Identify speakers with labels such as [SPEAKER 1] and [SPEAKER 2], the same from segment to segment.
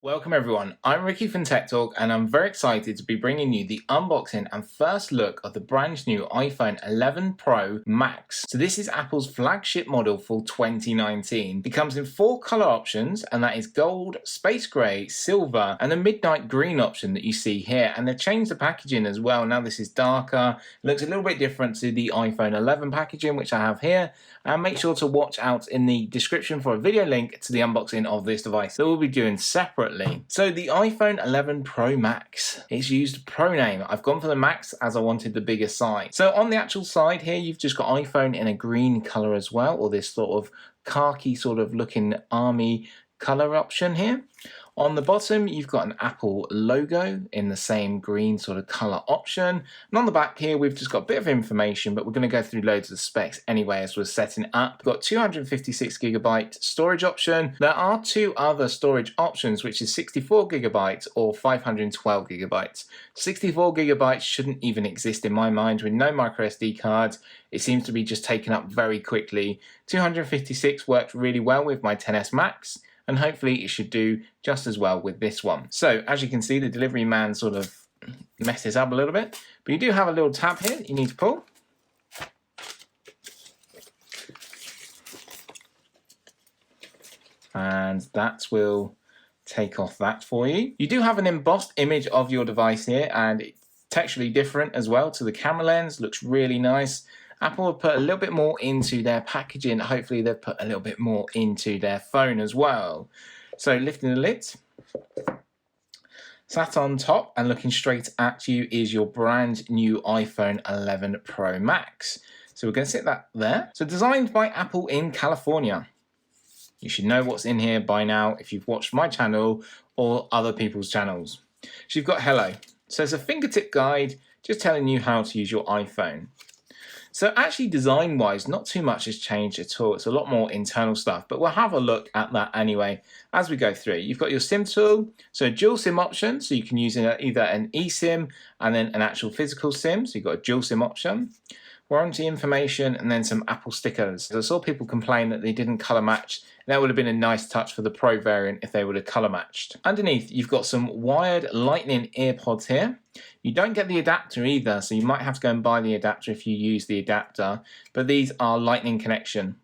[SPEAKER 1] Welcome everyone, I'm Ricky from Tech Talk and I'm very excited to be bringing you the unboxing and first look of the brand new iPhone 11 Pro Max. So this is Apple's flagship model for 2019. It comes in 4 color options, and that is gold, space grey, silver and the midnight green option that you see here. And they've changed the packaging as well. Now this is darker, it looks a little bit different to the iPhone 11 packaging which I have here. And make sure to watch out in the description for a video link to the unboxing of this device that we'll be doing separately. So the iPhone 11 Pro Max, it's used Pro name. I've gone for the Max as I wanted the bigger size. So on the actual side here, you've just got iPhone in a green color as well, or this sort of khaki sort of looking army color option here. On the bottom, you've got an Apple logo in the same green sort of color option. And on the back here, we've just got a bit of information, but we're going to go through loads of specs anyway as we're setting it up. We've got 256GB storage option. There are 2 other storage options, which is 64GB or 512GB. 64GB shouldn't even exist in my mind with no microSD cards. It seems to be just taken up very quickly. 256 works really well with my XS Max, and hopefully it should do just as well with this one. So as you can see, the delivery man sort of messed this up a little bit, but you do have a little tab here that you need to pull. And that will take off that for you. You do have an embossed image of your device here, and it's texturally different as well to the camera lens. Looks really nice. Apple have put a little bit more into their packaging. Hopefully they've put a little bit more into their phone as well. So lifting the lid, sat on top and looking straight at you is your brand new iPhone 11 Pro Max. So we're going to sit that there. So designed by Apple in California. You should know what's in here by now if you've watched my channel or other people's channels. So you've got hello. So it's a fingertip guide just telling you how to use your iPhone. So actually design-wise, not too much has changed at all. It's a lot more internal stuff, but we'll have a look at that anyway as we go through. You've got your SIM tool, so a dual SIM option, so you can use either an eSIM and then an actual physical SIM, so you've got a dual SIM option. Warranty information, and then some Apple stickers. I saw people complain that they didn't color match. That would have been a nice touch for the Pro variant if they would have color matched. Underneath, you've got some wired Lightning earpods here. You don't get the adapter either, so you might have to go and buy the adapter if you use the adapter, but these are Lightning connection.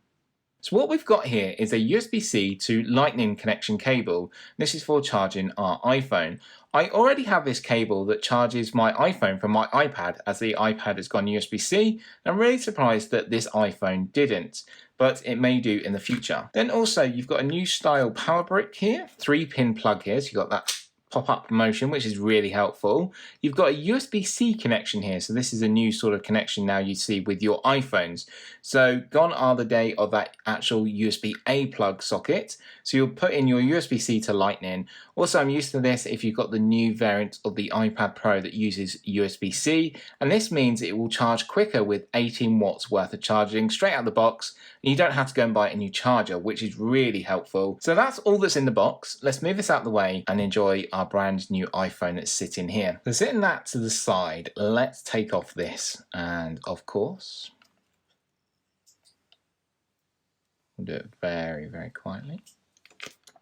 [SPEAKER 1] So what we've got here is a USB-C to Lightning connection cable. This is for charging our iPhone. I already have this cable that charges my iPhone from my iPad, as the iPad has gone USB-C. I'm really surprised that this iPhone didn't, but it may do in the future. Then also you've got a new style power brick here, 3-pin plug here, so you've got that pop-up motion, which is really helpful. You've got a USB-C connection here, so this is a new sort of connection now you see with your iPhones. So gone are the day of that actual USB-A plug socket, so you'll put in your USB-C to Lightning. Also, I'm used to this if you've got the new variant of the iPad Pro that uses USB-C, and this means it will charge quicker with 18 watts worth of charging straight out of the box, and you don't have to go and buy a new charger, which is really helpful. So that's all that's in the box. Let's move this out of the way and enjoy our brand new iPhone that's sitting here. So sitting that to the side, let's take off this, and of course we'll do it very, very quietly.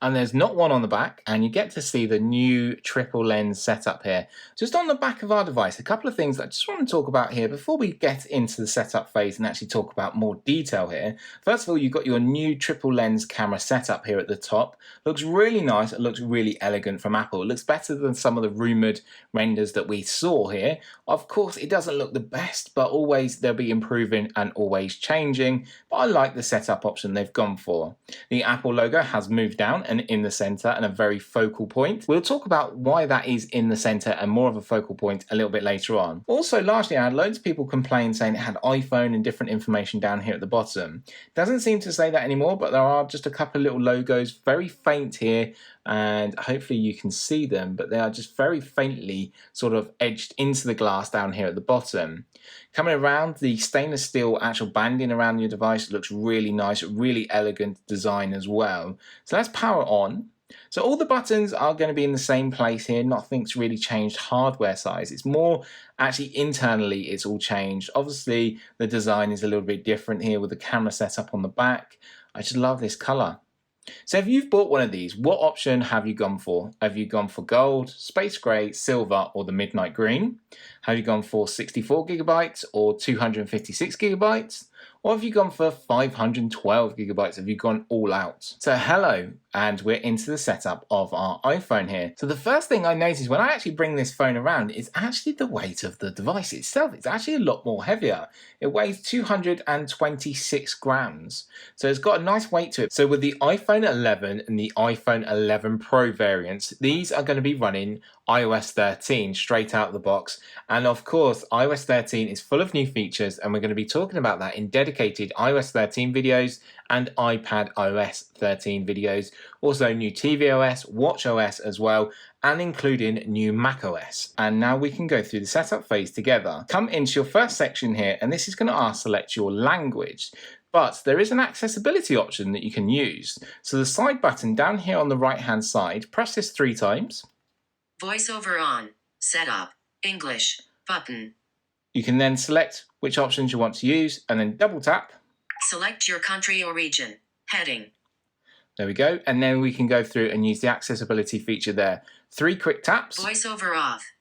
[SPEAKER 1] And there's not one on the back, and you get to see the new triple lens setup here. Just on the back of our device, a couple of things that I just want to talk about here before we get into the setup phase and actually talk about more detail here. First of all, you've got your new triple lens camera setup here at the top. Looks really nice, it looks really elegant from Apple. It looks better than some of the rumored renders that we saw here. Of course, it doesn't look the best, but always they'll be improving and always changing. But I like the setup option they've gone for. The Apple logo has moved down and in the center and a very focal point. We'll talk about why that is in the center and more of a focal point a little bit later on. Also, lastly, I had loads of people complain saying it had iPhone and different information down here at the bottom. Doesn't seem to say that anymore, but there are just a couple of little logos, very faint here, and hopefully you can see them, but they are just very faintly sort of edged into the glass down here at the bottom. Coming around, the stainless steel actual banding around your device looks really nice, really elegant design as well. So let's power on. So all the buttons are going to be in the same place here. Nothing's really changed hardware size. It's more actually internally it's all changed. Obviously the design is a little bit different here with the camera setup on the back. I just love this color. So if you've bought one of these, what option have you gone for? Have you gone for gold, space grey, silver, or the midnight green? Have you gone for 64 gigabytes or 256 gigabytes? Or have you gone for 512 gigabytes? Have you gone all out? So hello, and we're into the setup of our iPhone here. So the first thing I noticed when I actually bring this phone around is actually the weight of the device itself. It's actually a lot more heavier. It weighs 226 grams. So it's got a nice weight to it. So with the iPhone 11 and the iPhone 11 Pro variants, these are going to be running iOS 13 straight out of the box. And of course, iOS 13 is full of new features, and we're going to be talking about that in dedicated iOS 13 videos and iPad OS 13 videos. Also new tvOS, watchOS as well, and including new macOS. And now we can go through the setup phase together. Come into your first section here, and this is going to ask select your language. But there is an accessibility option that you can use. So the side button down here on the right hand side, press this 3 times.
[SPEAKER 2] VoiceOver on. Setup. English. Button.
[SPEAKER 1] You can then select which options you want to use and then double tap.
[SPEAKER 2] Select your country or region. Heading.
[SPEAKER 1] There we go. And then we can go through and use the accessibility feature there. 3 quick taps.
[SPEAKER 2] VoiceOver off.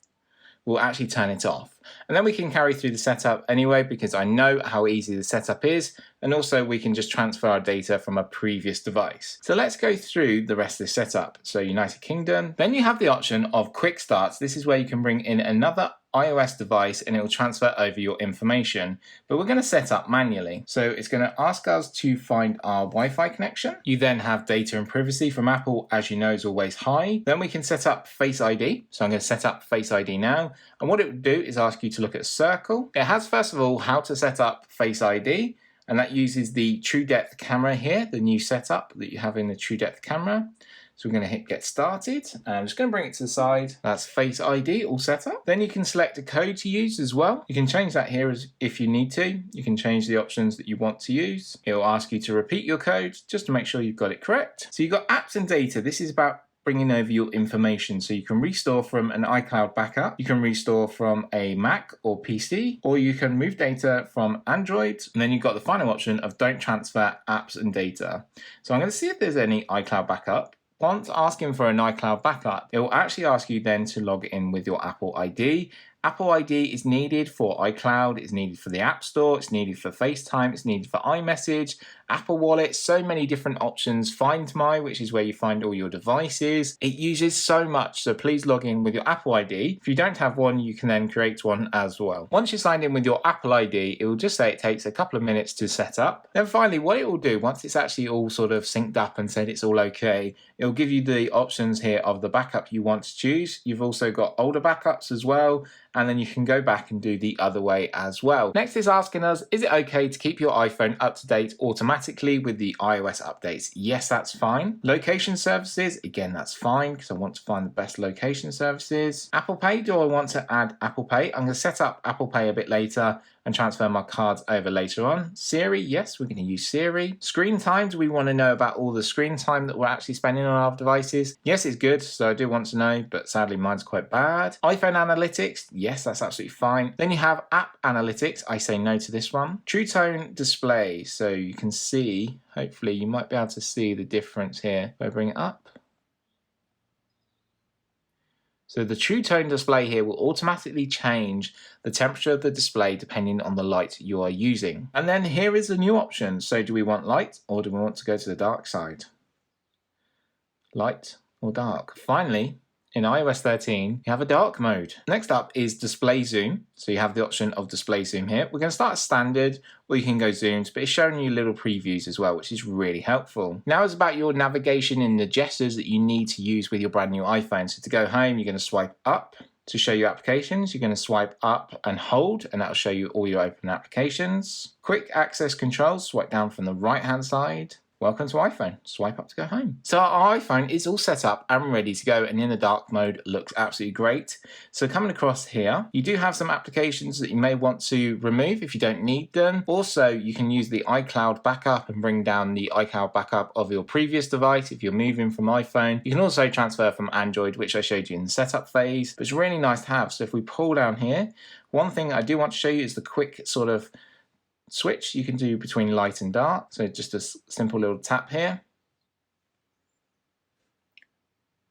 [SPEAKER 1] Will actually turn it off. And then we can carry through the setup anyway, because I know how easy the setup is, and also we can just transfer our data from a previous device. So let's go through the rest of the setup. So United Kingdom. Then you have the option of quick starts. This is where you can bring in another iOS device and it will transfer over your information, but we're going to set up manually. So it's going to ask us to find our Wi-Fi connection. You then have data and privacy from Apple, as you know, is always high. Then we can set up Face ID. So I'm going to set up Face ID now. And what it would do is ask you to look at a circle. It has, first of all, how to set up Face ID. And that uses the True Depth camera here, the new setup that you have in the True Depth camera. So we're going to hit get started. I'm just going to bring it to the side. That's Face ID all set up. Then you can select a code to use as well. You can change that here if you need to. You can change the options that you want to use. It will ask you to repeat your code just to make sure you've got it correct. So you've got apps and data. This is about bringing over your information. So you can restore from an iCloud Backup, you can restore from a Mac or PC, or you can move data from Android. And then you've got the final option of don't transfer apps and data. So I'm going to see if there's any iCloud Backup. Once asking for an iCloud Backup, it will actually ask you then to log in with your Apple ID. Apple ID is needed for iCloud, it's needed for the App Store, it's needed for FaceTime, it's needed for iMessage, Apple Wallet, so many different options. Find My, which is where you find all your devices. It uses so much, so please log in with your Apple ID. If you don't have one, you can then create one as well. Once you're signed in with your Apple ID, it will just say it takes a couple of minutes to set up. Then finally, what it will do, once it's actually all sort of synced up and said it's all okay, it will give you the options here of the backup you want to choose. You've also got older backups as well, and then you can go back and do the other way as well. Next is asking us, is it okay to keep your iPhone up to date automatically with the iOS updates? Yes, that's fine. Location services, again, that's fine because I want to find the best location services. Apple Pay, do I want to add Apple Pay? I'm going to set up Apple Pay a bit later and transfer my cards over later on. Siri, yes, we're going to use Siri. Screen time, do we want to know about all the screen time that we're actually spending on our devices? Yes, it's good, so I do want to know, but sadly mine's quite bad. iPhone analytics, yes, that's absolutely fine. Then you have app analytics, I say no to this one. True Tone display, so you can see, hopefully you might be able to see the difference here. If I bring it up. So the True Tone display here will automatically change the temperature of the display depending on the light you are using. And then here is the new option. So do we want light or do we want to go to the dark side? Light or dark? Finally, in iOS 13, you have a dark mode. Next up is display zoom. So you have the option of display zoom here. We're going to start as standard, or you can go zoomed, but it's showing you little previews as well, which is really helpful. Now it's about your navigation and the gestures that you need to use with your brand new iPhone. So to go home, you're going to swipe up. To show you applications, you're going to swipe up and hold, and that'll show you all your open applications. Quick access controls, swipe down from the right hand side. Welcome to iPhone. Swipe up to go home. So our iPhone is all set up and ready to go, and in the dark mode looks absolutely great. So coming across here, you do have some applications that you may want to remove if you don't need them. Also, you can use the iCloud Backup and bring down the iCloud Backup of your previous device if you're moving from iPhone. You can also transfer from Android, which I showed you in the setup phase, but it's really nice to have. So if we pull down here, one thing I do want to show you is the quick sort of switch you can do between light and dark. So just a simple little tap here.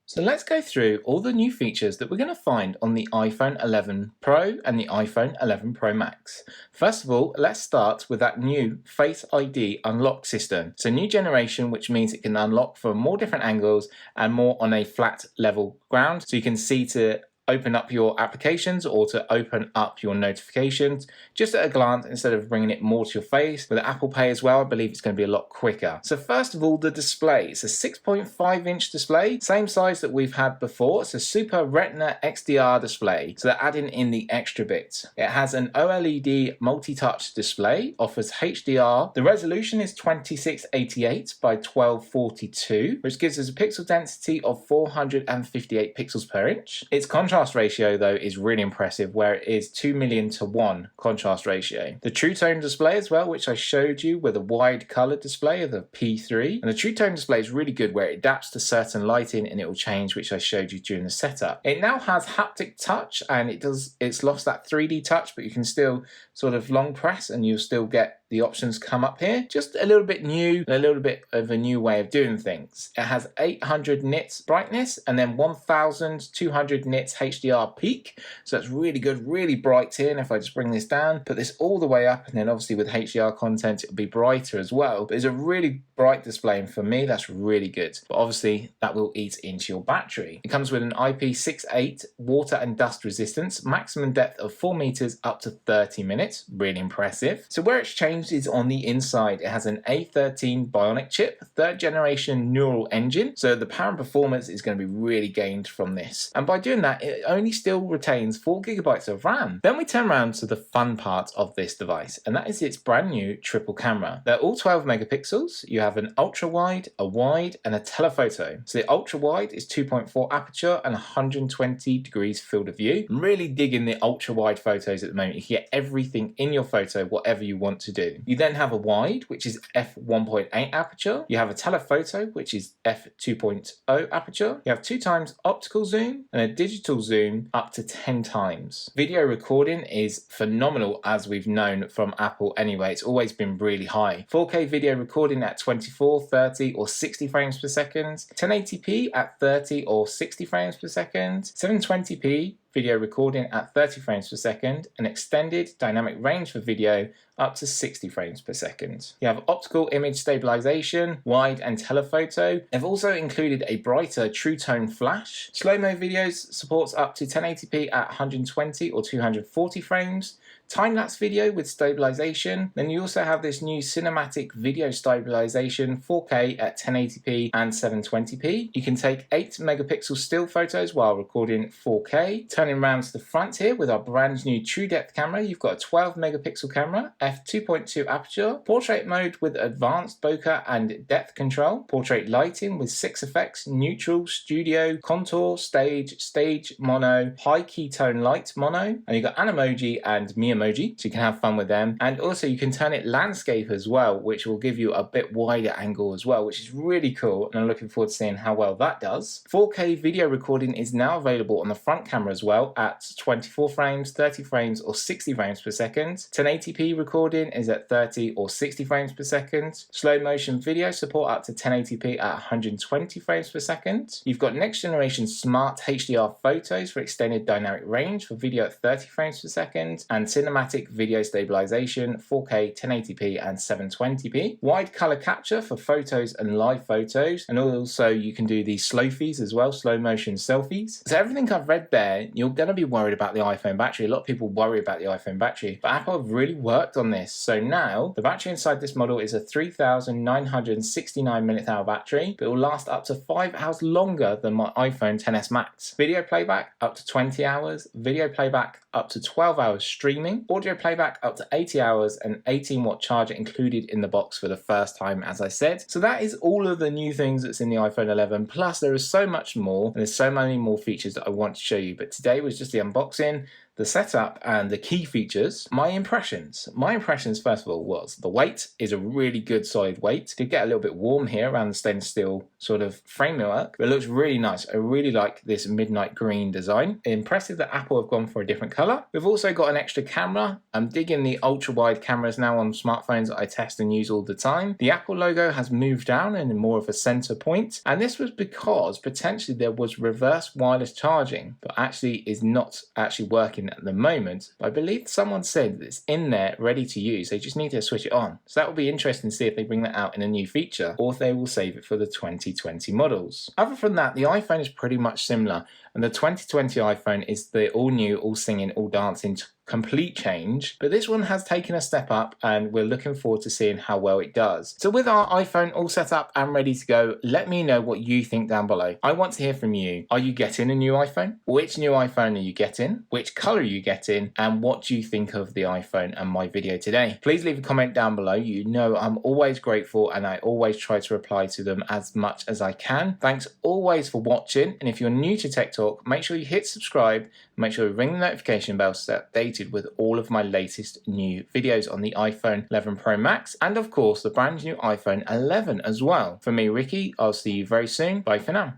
[SPEAKER 1] So let's go through all the new features that we're going to find on the iPhone 11 Pro and the iPhone 11 Pro Max. First of all, let's start with that new Face ID unlock system. It's a new generation, which means it can unlock from more different angles and more on a flat level ground. So you can see to open up your applications or to open up your notifications just at a glance instead of bringing it more to your face. With Apple Pay as well, I believe it's going to be a lot quicker. So first of all, the display. It's a 6.5-inch display, same size that we've had before. It's a Super Retina XDR display, so they're adding in the extra bits. It has an OLED multi-touch display, offers HDR. The resolution is 2688 by 1242, which gives us a pixel density of 458 pixels per inch. Its contrast ratio though is really impressive, where it is 2 million to 1 contrast ratio. The True Tone display as well, which I showed you with a wide color display of the P3, and the True Tone display is really good where it adapts to certain lighting and it will change, which I showed you during the setup. It now has haptic touch, and it's lost that 3D touch, but you can still sort of long press and you'll still get the options come up here. Just a little bit new, a little bit of a new way of doing things. It has 800 nits brightness and then 1200 nits HDR peak. So that's really good, really bright here. And if I just bring this down, put this all the way up, and then obviously with HDR content, it'll be brighter as well. But it's a really bright display, and for me, that's really good. But obviously that will eat into your battery. It comes with an IP68 water and dust resistance, maximum depth of 4 meters up to 30 minutes. Really impressive. So where it's changed is on the inside. It has an A13 Bionic chip, 3rd generation neural engine, so the power and performance is going to be really gained from this. And by doing that, it only still retains 4 gigabytes of RAM. Then we turn around to the fun part of this device, and that is its brand new triple camera. They're all 12 megapixels. You have an ultra wide, a wide, and a telephoto. So the ultra wide is 2.4 aperture and 120 degrees field of view. I'm really digging the ultra wide photos at the moment. You can get everything in your photo, whatever you want to do. You then have a wide, which is f1.8 aperture. You have a telephoto, which is f2.0 aperture. You have 2 times optical zoom and a digital zoom up to 10 times. Video recording is phenomenal, as we've known from Apple anyway. It's always been really high. 4K video recording at 24, 30 or 60 frames per second. 1080p at 30 or 60 frames per second. 720p video recording at 30 frames per second, and extended dynamic range for video up to 60 frames per second. You have optical image stabilization, wide and telephoto. They've also included a brighter True Tone flash. Slow-mo videos supports up to 1080p at 120 or 240 frames. Time-lapse video with stabilization. Then you also have this new cinematic video stabilization, 4K at 1080p and 720p. You can take 8 megapixel still photos while recording 4K. Turning around to the front here with our brand new True Depth camera, you've got a 12 megapixel camera, f2.2 aperture, portrait mode with advanced bokeh and depth control, portrait lighting with 6 effects, neutral, studio, contour, stage, mono, high ketone light mono, and you've got Animoji and Mi emoji, so you can have fun with them. And also you can turn it landscape as well, which will give you a bit wider angle as well, which is really cool, and I'm looking forward to seeing how well that does. 4K video recording is now available on the front camera as well at 24 frames, 30 frames or 60 frames per second. 1080p recording is at 30 or 60 frames per second. Slow motion video support up to 1080p at 120 frames per second. You've got next generation smart HDR photos for extended dynamic range for video at 30 frames per second, and cinematic video stabilization, 4K, 1080p and 720p. Wide color capture for photos and live photos, and also you can do these slowfies as well, slow motion selfies. So everything I've read there, you're going to be worried about the iPhone battery. A lot of people worry about the iPhone battery, but Apple have really worked on this. So now the battery inside this model is a 3,969 mAh battery, but it will last up to 5 hours longer than my iPhone XS Max. Video playback up to 20 hours, video playback up to 12 hours streaming, audio playback up to 80 hours, and 18-watt charger included in the box for the first time, as I said. So that is all of the new things that's in the iPhone 11, plus there is so much more, and there's so many more features that I want to show you, but today was just the unboxing. the setup and the key features, my impressions. My impressions, first of all, was the weight is a really good solid weight. Did get a little bit warm here around the stainless steel sort of framework, but it looks really nice. I really like this midnight green design. Impressive that Apple have gone for a different color. We've also got an extra camera. I'm digging the ultra wide cameras now on smartphones that I test and use all the time. The Apple logo has moved down and in more of a center point, and this was because potentially there was reverse wireless charging, but actually is not actually working at the moment. I believe someone said that it's in there ready to use. They just need to switch it on. So that will be interesting to see if they bring that out in a new feature or if they will save it for the 2020 models. Other than that, the iPhone is pretty much similar, and the 2020 iPhone is the all new, all singing, all dancing complete change, but this one has taken a step up and we're looking forward to seeing how well it does. So with our iPhone all set up and ready to go, let me know what you think down below. I want to hear from you. Are you getting a new iPhone? Which new iPhone are you getting? Which color are you getting? And what do you think of the iPhone and my video today? Please leave a comment down below. You know I'm always grateful and I always try to reply to them as much as I can. Thanks always for watching, and if you're new to Tech Talk, make sure you hit subscribe, make sure you ring the notification bell so that updated with all of my latest new videos on the iPhone 11 Pro Max and of course the brand new iPhone 11 as well. For me, Ricky, I'll see you very soon. Bye for now.